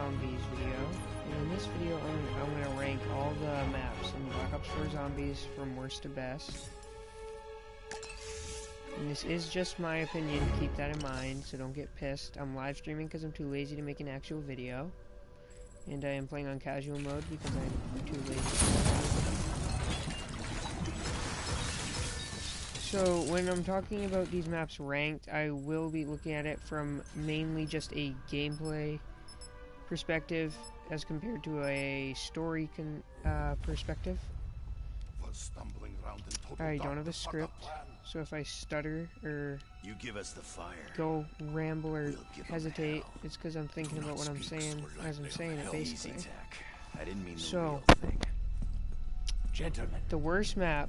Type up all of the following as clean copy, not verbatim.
Zombies video. And in this video, I'm going to rank all the maps in Black Ops 4 Zombies from worst to best. And this is just my opinion, keep that in mind, so don't get pissed. I'm live streaming because I'm too lazy to make an actual video. And I am playing on casual mode because I'm too lazy. So, when I'm talking about these maps ranked, I will be looking at it from mainly just a gameplay perspective as compared to a story perspective. I don't have a script, so if I stutter or go ramble or hesitate, it's because I'm thinking about what I'm saying as I'm saying it, basically. So, the worst map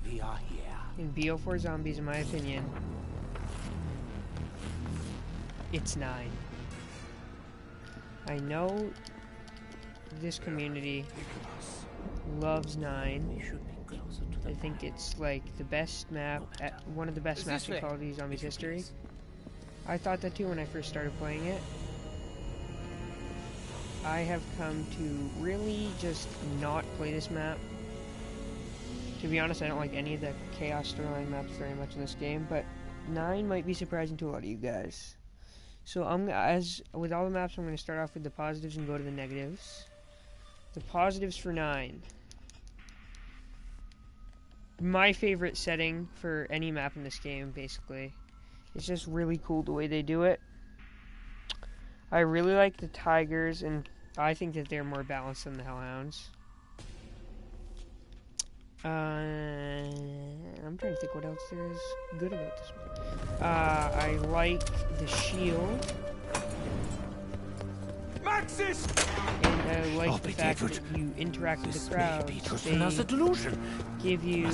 in BO4 Zombies, in my opinion, it's 9. I know this community loves 9. I think it's like the best map, one of the best maps in Call of Duty Zombies history. I thought that too when I first started playing it. I have come to really just not play this map. To be honest, I don't like any of the Chaos storyline maps very much in this game, but 9 might be surprising to a lot of you guys. So as with all the maps, I'm going to start off with the positives and go to the negatives. The positives for 9. My favorite setting for any map in this game, basically. It's just really cool the way they do it. I really like the Tigers, and I think that they're more balanced than the Hellhounds. I'm trying to think what else there is good about this one. I like the shield. Maxis! And I like the fact that you interact with the crowd. They give you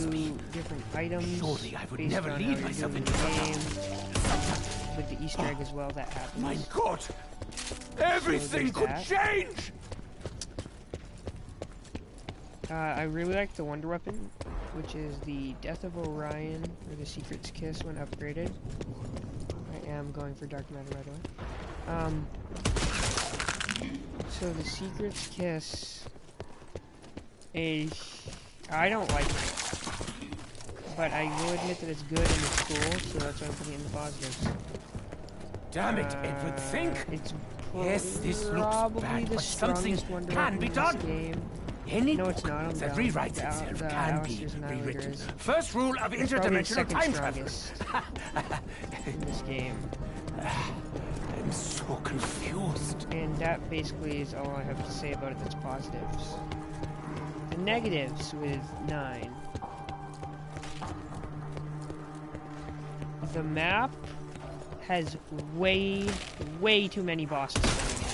different items based on how you're doing the game. With the Easter egg as well, that happens. My God! Everything could change! I really like the Wonder Weapon, which is the Death of Orion, or the Secret's Kiss when upgraded. I am going for Dark Matter right away. So the Secret's Kiss is... I don't like it, but I will admit that it's good and it's cool, so that's why I'm putting it in the positives. Damn it, Edward, think! It's yes, this looks bad, but something can be done! Game. Any book that rewrites itself can be rewritten. First rule of interdimensional time travel. In this game. I'm so confused. And that basically is all I have to say about it that's positives. The negatives with 9. The map has way too many bosses coming in.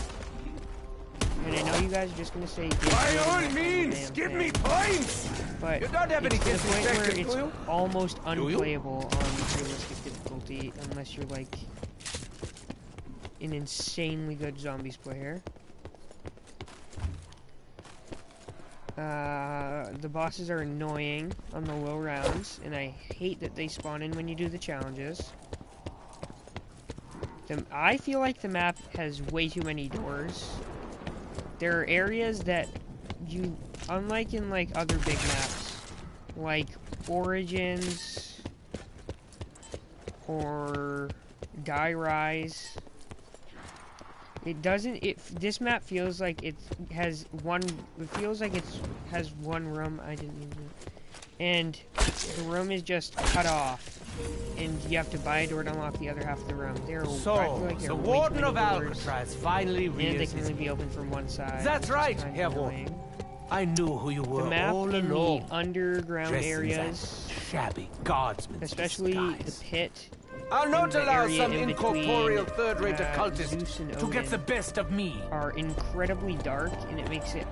And I know you guys are just gonna say, by all means, give me points! But you don't have any it's to the point where it's you? almost unplayable on realistic difficulty unless you're like an insanely good Zombies player. The bosses are annoying on the low rounds, and I hate that they spawn in when you do the challenges. I feel like the map has way too many doors. There are areas that you, unlike in like other big maps, like Origins or Die Rise, this map feels like it has one room, and the room is just cut off, and you have to buy a door to unlock the other half of the room. The Warden of Alcatraz finally realized, and they can only be open from one side. That's right, Herr Warden. I knew who you were the map all in along. The underground areas, shabby guardsmen, especially disguise. The pit. I'll not allow some incorporeal third-rate occultist to get the best of me. Are incredibly dark, and it makes it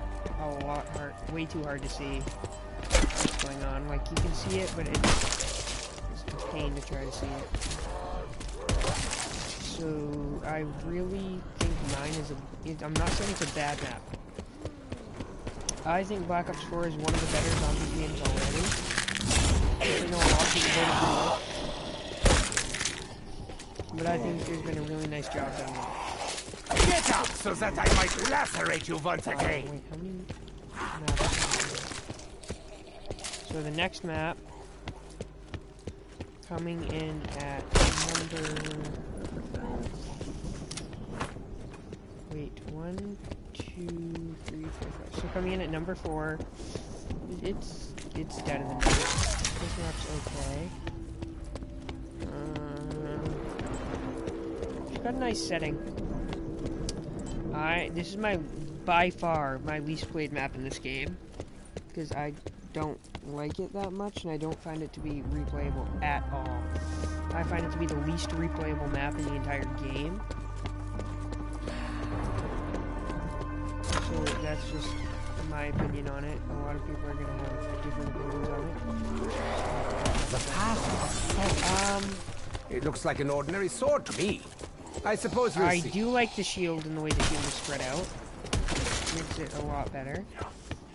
way too hard to see what's going on. Like, you can see it, but it's a pain to try to see it. So I really think 9 is I'm not saying it's a bad map. I think Black Ops 4 is one of the better zombie games already. I know a lot of people voted for it, but I think there's been a really nice job done with it. Get up so that I might lacerate you once again. Wait, how many maps? So the next map coming in at number. Wait, 1, 2, 3, 4, 5. So coming in at number 4. It's dead in the middle. This map's okay. It's got a nice setting. This is by far my least played map in this game, because I don't like it that much, and I don't find it to be replayable at all. I find it to be the least replayable map in the entire game. So that's just my opinion on it. A lot of people are gonna have different opinions on it. The path. It looks like an ordinary sword to me. I suppose we'll see. I do like the shield and the way the shield is spread out. Makes it a lot better.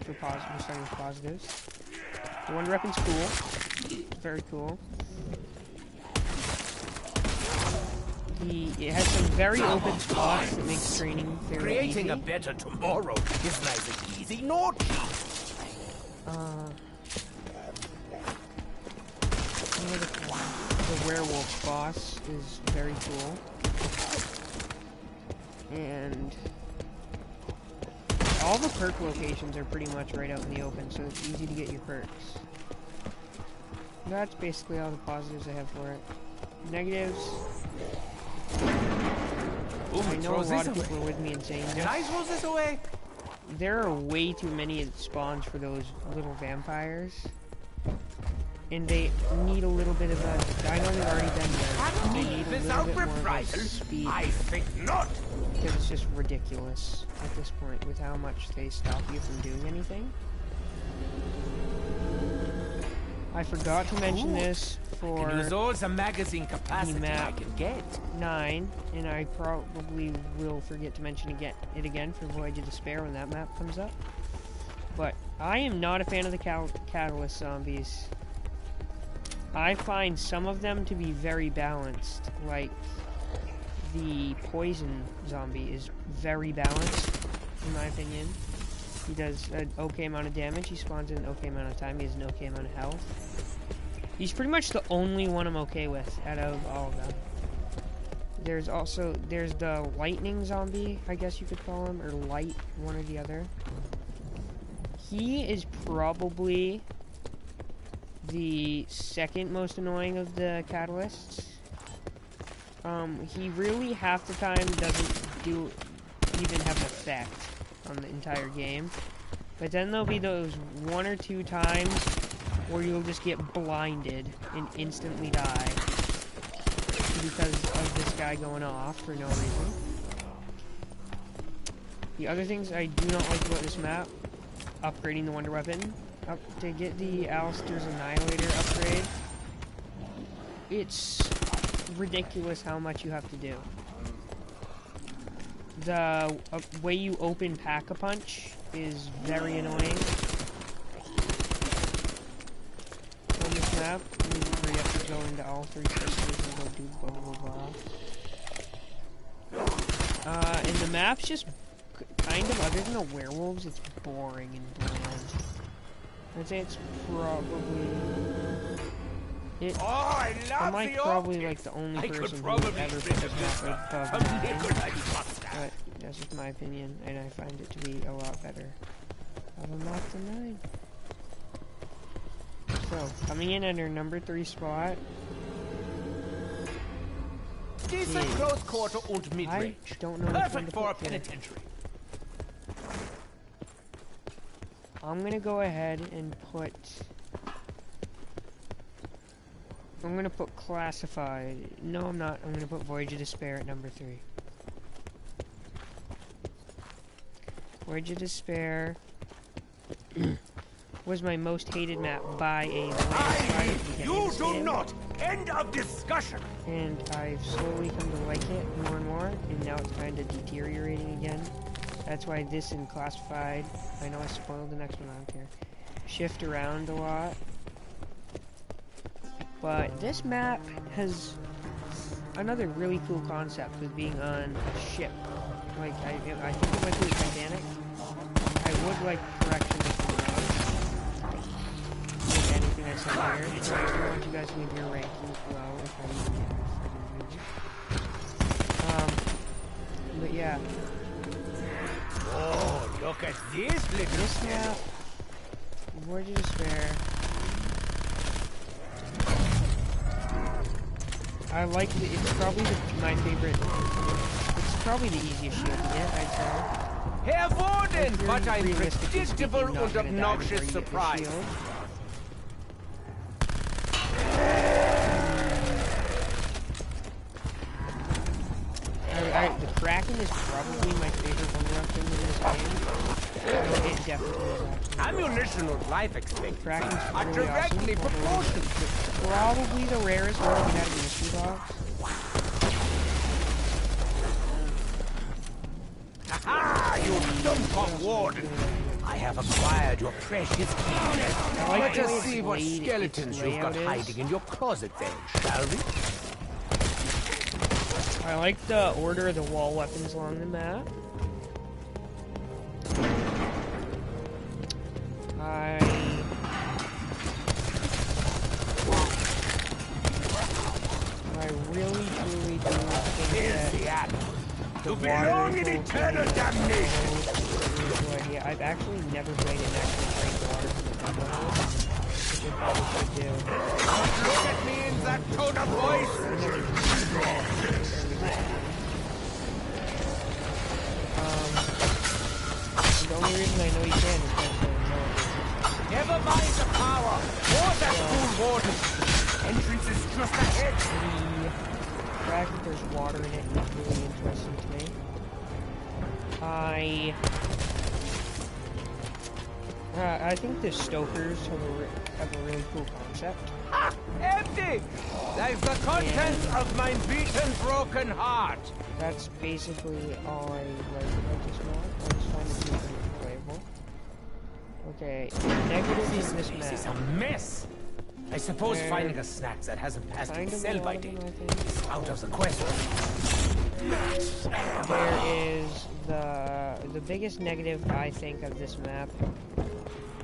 For we're starting with positives. The one weapon's cool. Very cool. It has some very open spots that makes training very Creating easy. a better tomorrow is neither easy nor cheap. The werewolf boss is very cool. And all the perk locations are pretty much right out in the open, so it's easy to get your perks. That's basically all the positives I have for it. Negatives. Ooh, I know a lot of people are with me in saying this. Did I throw this away? There are way too many spawns for those little vampires. And they need a little bit of a... I know they've already been there. They need a little bit more of a speed. I think not. Because it's just ridiculous at this point with how much they stop you from doing anything. I forgot to mention this for use all the magazine capacity map I can get. 9, and I probably will forget to mention it again for Voyage of Despair when that map comes up. But I am not a fan of the Catalyst zombies. I find some of them to be very balanced, like the Poison zombie is very balanced, in my opinion. He does an okay amount of damage, he spawns in an okay amount of time, he has an okay amount of health. He's pretty much the only one I'm okay with out of all of them. There's the Lightning zombie, I guess you could call him, or Light, one or the other. He is probably the second most annoying of the catalysts. He really half the time doesn't even have an effect on the entire game. But then there'll be those 1 or 2 times where you'll just get blinded and instantly die because of this guy going off for no reason. The other things I do not like about this map, upgrading the Wonder Weapon. To get the Alistair's Annihilator upgrade, it's ridiculous how much you have to do. The way you open Pack-a-Punch is very annoying. On this map, where you have to go into all 3 systems and go do blah blah blah. And the map's just kind of, other than the werewolves, it's boring and bland. I'd say it's probably... I'm like probably like the only person who ever put this map above 9. But that's just my opinion, and I find it to be a lot better of a map than 9. So, coming in at our number 3 spot... Decent close quarter and mid-range. I don't know Perfect for a penitentiary. I'm gonna go ahead and put... I'm gonna put Classified. No, I'm not. I'm gonna put Voyage of Despair at number 3. Voyage of Despair was my most hated map by a landslide. You do not! End of discussion! And I've slowly come to like it more and more, and now it's kind of deteriorating again. That's why this and Classified, I know I spoiled the next one, I don't care, shift around a lot. But this map has another really cool concept with being on a ship. like, I think it went through the Titanic. I would like correction if I'm wrong. With anything I said here. So I want you guys to leave your rankings below if I even get it. But yeah. Oh, look at this little map. Voyage of Despair. I like it. It's probably my favorite. It's probably the easiest shield to get, I'd say. Herr Warden, what a predictable and obnoxious surprise. The Kraken is probably my favorite one weapon in this game. It definitely is. Ammunition and life expectancy are really directly awesome. proportional. Probably the rarest one we had in the mystery box. Aha! You dumb warden! I have acquired your precious keys. Let us see what skeletons you've got hiding in your closet then, shall we? I like the order of the wall weapons along the map. I really, truly do think that the belong in eternal damnation. I've actually never played an actual trained water which I probably should do. Look at me in that tone of voice! The only reason I know you can is because I know it. Never mind the power! Or that fool warden! Entrance is just ahead! The fact that there's water in it is really interesting to me. I think the Stokers have a really cool concept. Ah! Empty! Like the contents of my beaten, broken heart! That's basically all I like about this map. I just find it super playable. Okay, negative is this map. This is a mess! I suppose finding a snack that hasn't passed its sell-by date is out of the question. There is the biggest negative, I think, of this map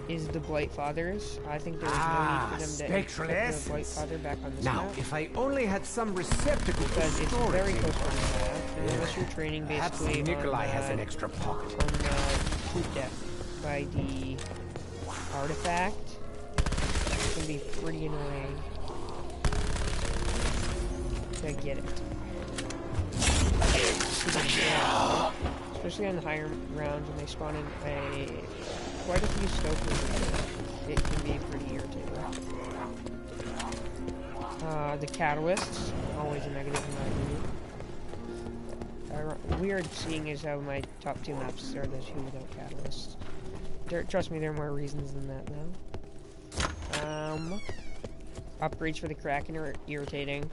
is the Blight Fathers. I think there is no need for them to put the Blight Father back on this map. Now, if I only had some receptacle because it's very close to the map, unless you're training basically Nikolai has an extra pocket on the troop death by the artifact. It can be pretty annoying to get it. Especially on the higher rounds when they spawn in quite a few Stokers. It can be pretty irritating. The catalysts, always a negative in my view. Weird seeing as how my top two maps are the two without catalysts. Trust me, there are more reasons than that though. Upgrades for the Kraken are irritating.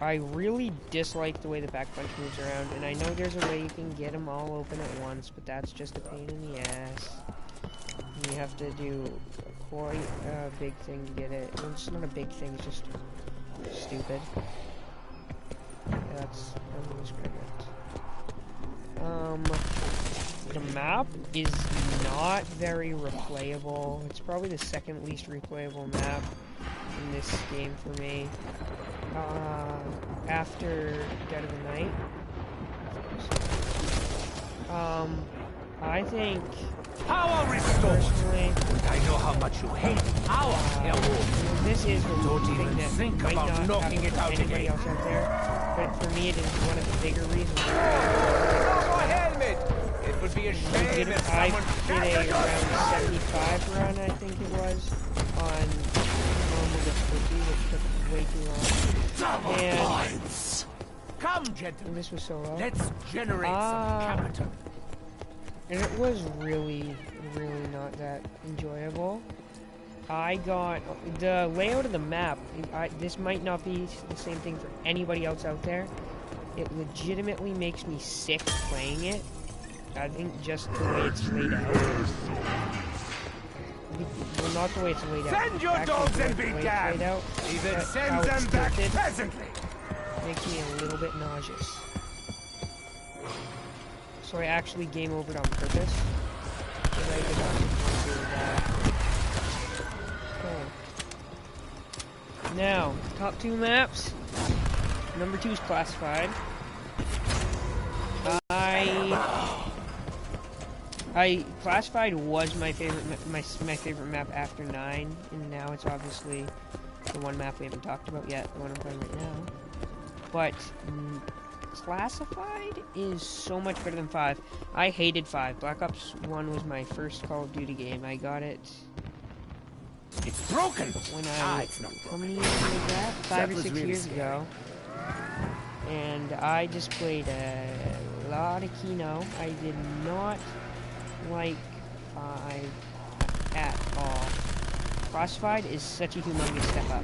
I really dislike the way the back punch moves around, and I know there's a way you can get them all open at once, but that's just a pain in the ass. You have to do quite a big thing to get it. Well, it's not a big thing, it's just stupid. That's how to describe it. The map is not very replayable. It's probably the second least replayable map in this game for me. After Dead of the Night. I think power restored. Personally, I know how much you hate power. This is the thing that think might about not knocking happen it out to anybody else out there, but for me it is one of the bigger reasons. Helmet. It would be a shame if someone did a around 75 run, I think it was, on normal difficulty, which took way too long. And come, gentlemen. This was so low. Let's generate some capital. And it was really, really not that enjoyable. I got the layout of the map. This might not be the same thing for anybody else out there. It legitimately makes me sick playing it. I think just the way it's laid out. Well, not the way it's laid out. Send your dogs and be damned. Even send them back presently. Makes me a little bit nauseous. so I actually game overed on purpose. Because I did not want to do that. Okay. Now, top 2 maps. Number 2 is classified. Classified was my favorite my favorite map after 9, and now it's obviously the one map we haven't talked about yet, the one I'm playing right now. But Classified is so much better than 5. I hated 5. Black Ops 1 was my first Call of Duty game. I got it. It's broken. When I it's not broken. How many years was that? 5 or 6 really years scary. ago. And I just played a lot of Kino. I did not like 5 at all. Classified is such a humongous step up.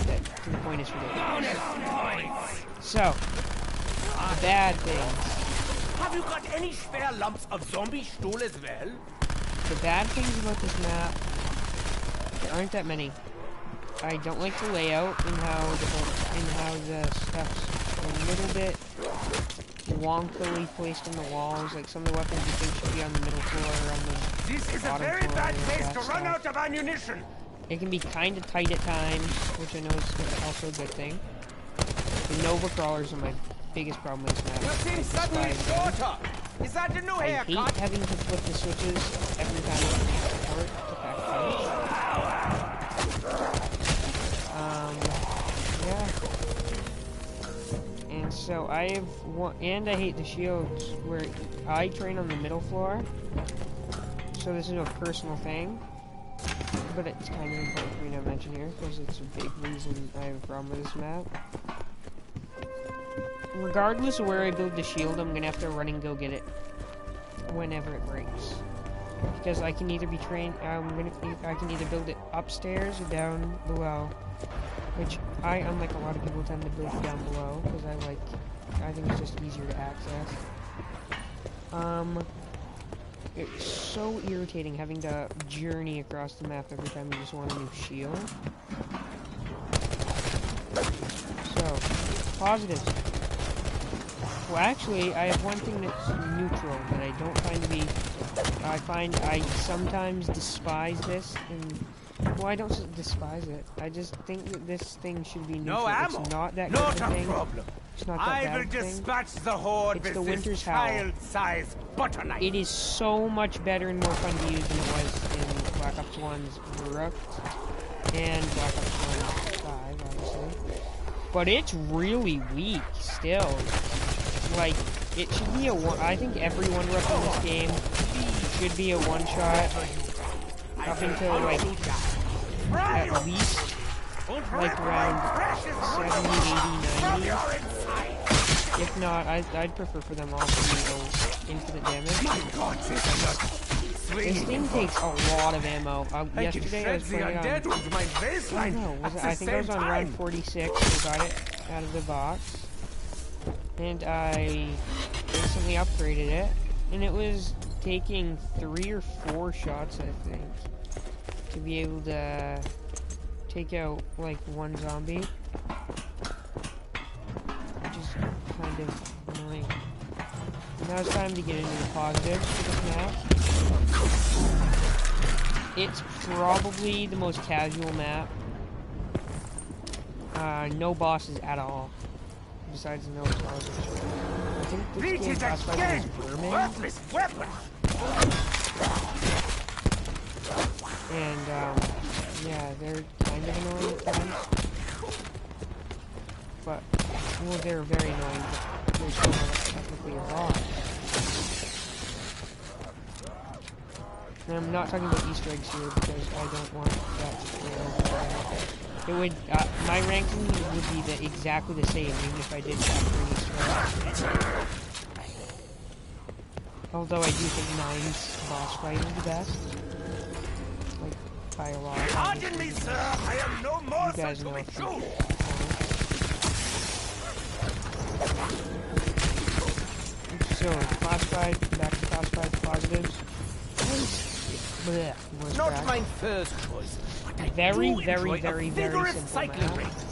That to the point is ridiculous. So, the bad things. Have you got any spare lumps of zombie stool as well? The bad things about this map, there aren't that many. I don't like the layout and how the stuff's a little bit wonkily placed on the walls. Like some of the weapons you think should be on the middle floor or on the This is a bottom very floor bad and place that to run stuff. out of ammunition. It can be kind of tight at times, which I know is also a good thing. The Nova crawlers are my biggest problem with this map. You seem suddenly shorter. Is that a new I hate haircut? having to flip the switches every time I support to back punch. Yeah. And so I have one, and I hate the shields where I train on the middle floor. So this is a personal thing, but it's kind of important for me to mention here because it's a big reason I have a problem with this map. Regardless of where I build the shield, I'm gonna have to run and go get it whenever it breaks. Because I can either be trained, I can either build it upstairs or down below. Which I, unlike a lot of people, tend to build it down below because I think it's just easier to access. It's so irritating having to journey across the map every time you just want a new shield. So, positives. Well, actually, I have one thing that's neutral that I don't find to be... I sometimes despise this, and... Well, I don't despise it. I just think that this thing should be neutral. No ammo. It's not that Not good a of a thing. problem. It's not that I bad will of a thing. dispatch the horde It's with the this Winter's Howl. child-sized butter knife. It is so much better and more fun to use than it was in Black Ops 1's Rook and Black Ops 1's 5, obviously. But it's really weak still. Like, it should be a one. I think every one Rook in this game should be a one-shot up until, like, at least, like, around 70, 80, 90. If not, I'd prefer for them all to be infinite damage. My God, This thing takes a lot of ammo. Yesterday I was playing on... I don't know, I think I was on round 46 and got it out of the box. And I instantly upgraded it. And it was taking 3 or 4 shots, I think, to be able to take out, like, one zombie. Which is kind of annoying. Now it's time to get into the positives for this map. It's probably the most casual map. No bosses at all. Besides the no positives. I think this game classified as vermin. Worthless weapon. And, yeah, they're kind of annoying at times. But, well, they're very annoying, but they're still not technically a boss. And I'm not talking about Easter eggs here because I don't want that to fail. It would, my ranking would be exactly the same even if I did factor in Easter eggs. Although I do think 9's boss fight is the best. Like, by a lot. Pardon me, sir. I am no more You guys such know a if fool. So, classified, back to classified positives. Blech, Not track. my first choice. But I Very, do very, enjoy very, a very vigorous simple cycling map. race.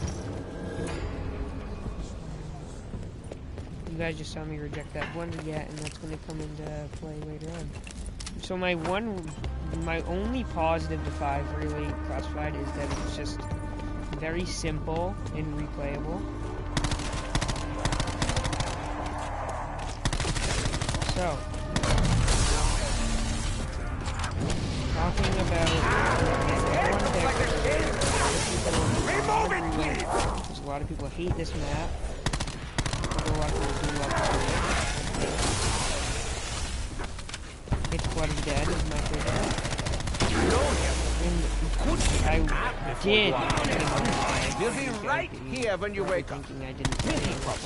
You guys just saw me reject that blunder yet, and that's going to come into play later on. So my only positive to 5 really classified is that it's just very simple and replayable. So, talking about there's a lot of people hate this map. A lot of people do love it. It's Blood of the Dead is my favorite. I did. You'll be right here when you wake up. Thinking I didn't say this map.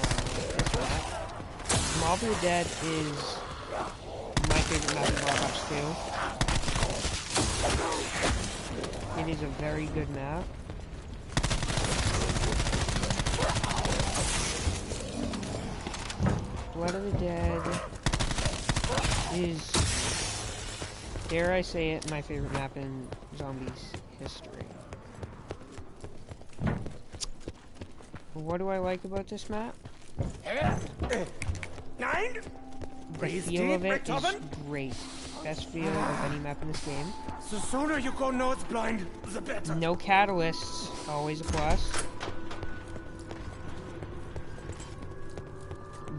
Mob of the Dead is my favorite map of Black Ops 2. It is a very good map. Blood of the Dead is, dare I say it, my favorite map in Zombies history. What do I like about this map? The feel of it is great. Best feel of any map in this game. The sooner you go nose blind, the better. No catalysts, always a plus.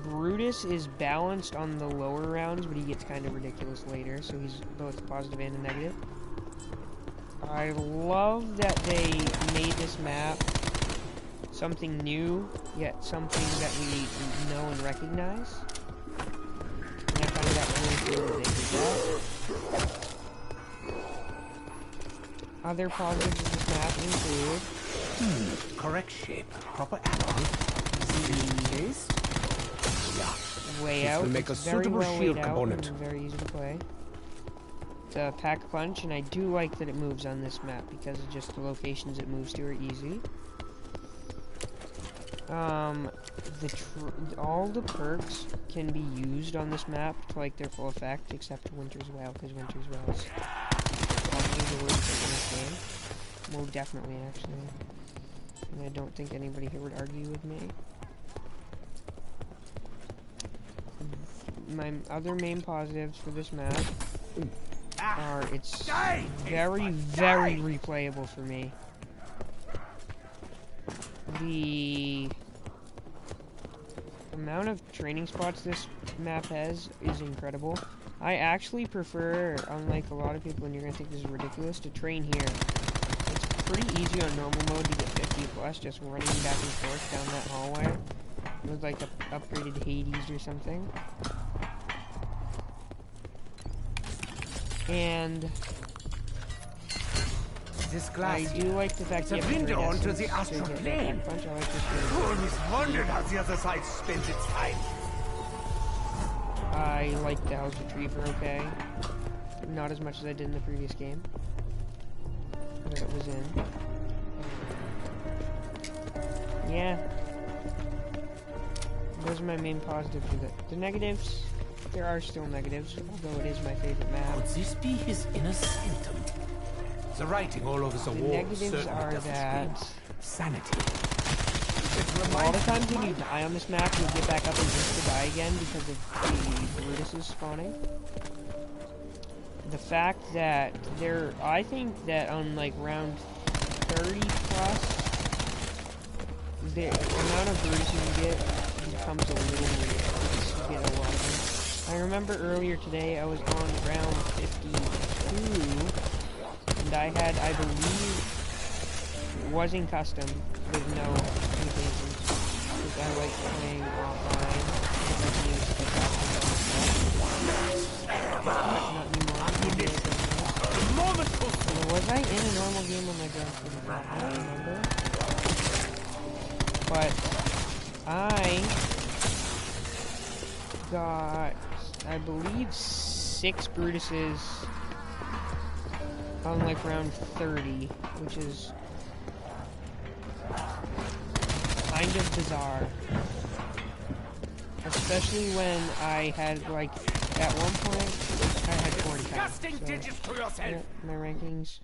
Brutus is balanced on the lower rounds, but he gets kind of ridiculous later, so he's both positive and a negative. I love that they made this map something new, yet something that we know and recognize. And I find that really cool that they did that. Other positives of this map include... correct shape, proper angle, taste. Layout, make a it's very suitable well shield laid out component. and very easy to play. It's a pack punch, and I do like that it moves on this map because of just the locations it moves to are easy. All the perks can be used on this map to like their full effect, except Winter's Well, because Winter's Well is probably the worst thing in this game. Well, definitely, actually. And I don't think anybody here would argue with me. My other main positives for this map are it's very, very replayable for me. The amount of training spots this map has is incredible. I actually prefer, unlike a lot of people, and you're going to think this is ridiculous, to train here. It's pretty easy on normal mode to get 50 plus, just running back and forth down that hallway with like a upgraded Hades or something. And This glass I do like the fact that it's a window onto the astral plane. Punch. I like this Always wondered how the other side spends its time. I like the House Retriever, okay. Not as much as I did in the previous game that it was in. Yeah. Those are my main positives with it. The negatives, there are still negatives, although it is my favorite map. Could this be his inner sanctum? The writing all over the wall. Negatives are that sanity. all the times when you die on this map, you'll get back up and just die again because of the Brutuses spawning. The fact that I think that on like round 30 plus, the amount of Brutuses you get becomes a little weird. You get a lot of them. I remember earlier today I was on round 52. And I had, I believe, it was in custom with no limitations, because I like playing offline, because I can use the not anymore. Was I in a normal game on my girlfriend? I don't remember. But I got, I believe, 6 Brutuses on like round 30, which is kind of bizarre. Especially when I had like, at one point, I had 40 times. So, yeah, my rankings